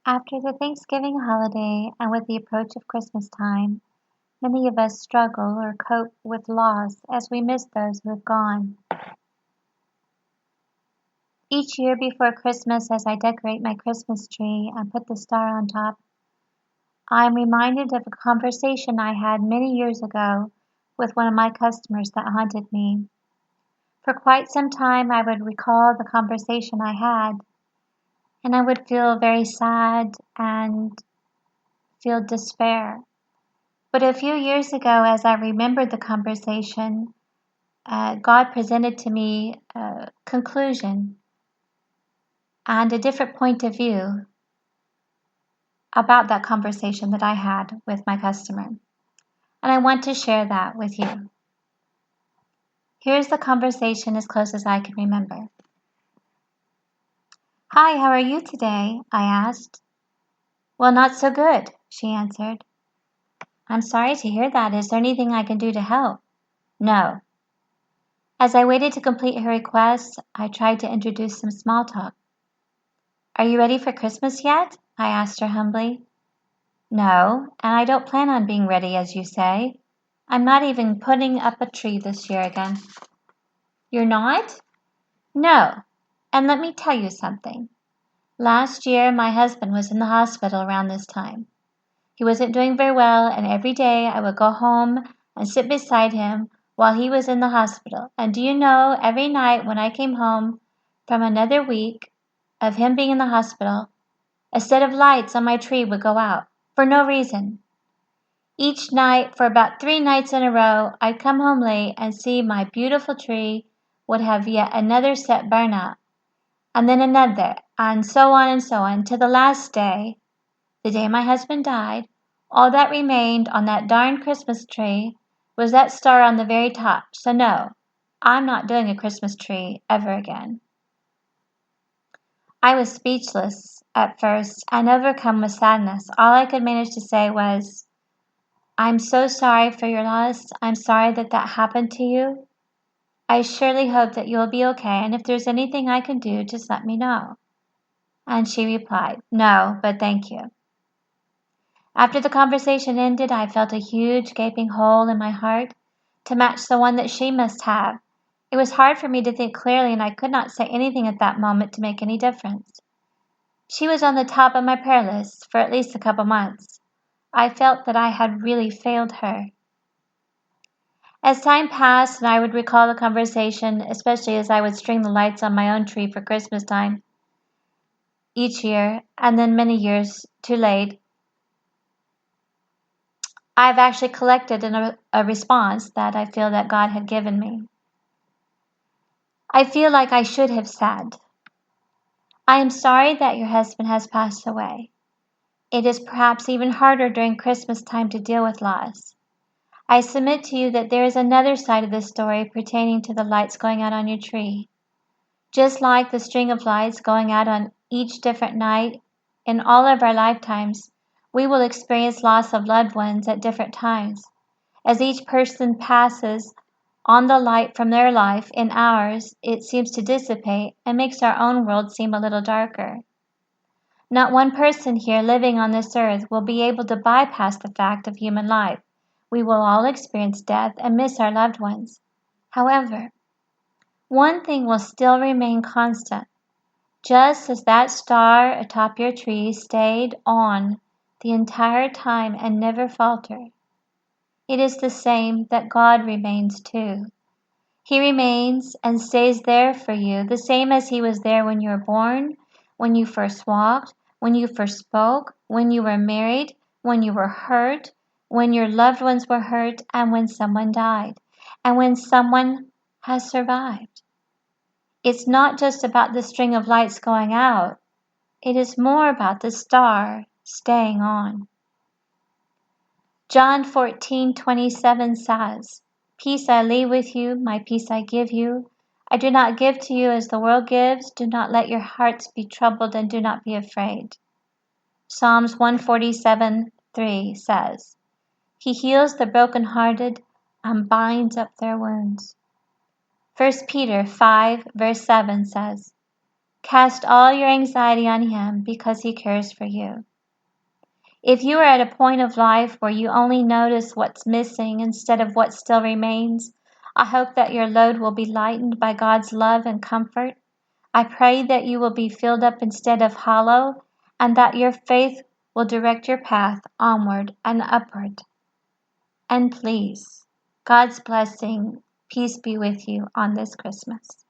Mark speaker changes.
Speaker 1: After the Thanksgiving holiday and with the approach of Christmas time, many of us struggle or cope with loss as we miss those who have gone. Each year before Christmas, as I decorate my Christmas tree and put the star on top, I am reminded of a conversation I had many years ago with one of my customers that haunted me. For quite some time, I would recall the conversation I had, and I would feel very sad and feel despair. But a few years ago, as I remembered the conversation, God presented to me a conclusion and a different point of view about that conversation that I had with my customer. And I want to share that with you. Here's the conversation as close as I can remember. "Hi, how are you today?" I asked. "Well, not so good," she answered. "I'm sorry to hear that. Is there anything I can do to help?" "No." As I waited to complete her request, I tried to introduce some small talk. "Are you ready for Christmas yet?" I asked her humbly. "No, and I don't plan on being ready, as you say. I'm not even putting up a tree this year again." "You're not?" "No, and let me tell you something. Last year my husband was in the hospital around this time. He wasn't doing very well, and every day I would go home and sit beside him while he was in the hospital. And do you know, every night when I came home from another week of him being in the hospital, a set of lights on my tree would go out, for no reason. Each night, for about 3 nights in a row, I'd come home late and see my beautiful tree would have yet another set burn out, and then another, and so on, to the last day, the day my husband died. All that remained on that darn Christmas tree was that star on the very top. So no, I'm not doing a Christmas tree ever again." I was speechless at first and overcome with sadness. All I could manage to say was, "I'm so sorry for your loss. I'm sorry that that happened to you. I surely hope that you will be okay, and if there's anything I can do, just let me know." And she replied, "No, but thank you." After the conversation ended, I felt a huge gaping hole in my heart to match the one that she must have. It was hard for me to think clearly, and I could not say anything at that moment to make any difference. She was on the top of my prayer list for at least a couple months. I felt that I had really failed her. As time passed and I would recall the conversation, especially as I would string the lights on my own tree for Christmas time each year, and then many years too late, I've actually collected a response that I feel that God had given me. I feel like I should have said, "I am sorry that your husband has passed away. It is perhaps even harder during Christmas time to deal with loss. I submit to you that there is another side of this story pertaining to the lights going out on your tree. Just like the string of lights going out on each different night in all of our lifetimes, we will experience loss of loved ones at different times. As each person passes on the light from their life in ours, it seems to dissipate and makes our own world seem a little darker. Not one person here living on this earth will be able to bypass the fact of human life. We will all experience death and miss our loved ones. However, one thing will still remain constant. Just as that star atop your tree stayed on the entire time and never faltered, it is the same that God remains too. He remains and stays there for you, the same as He was there when you were born, when you first walked, when you first spoke, when you were married, when you were hurt, when your loved ones were hurt, and when someone died, and when someone has survived. It's not just about the string of lights going out. It is more about the star staying on. John 14:27 says, "Peace I leave with you, my peace I give you. I do not give to you as the world gives. Do not let your hearts be troubled and do not be afraid." Psalms 147:3 says, "He heals the brokenhearted and binds up their wounds." 1 Peter 5 verse 7 says, Cast all your anxiety on Him because He cares for you. If you are at a point of life where you only notice what's missing instead of what still remains, I hope that your load will be lightened by God's love and comfort. I pray that you will be filled up instead of hollow, and that your faith will direct your path onward and upward. And please, God's blessing, peace be with you on this Christmas.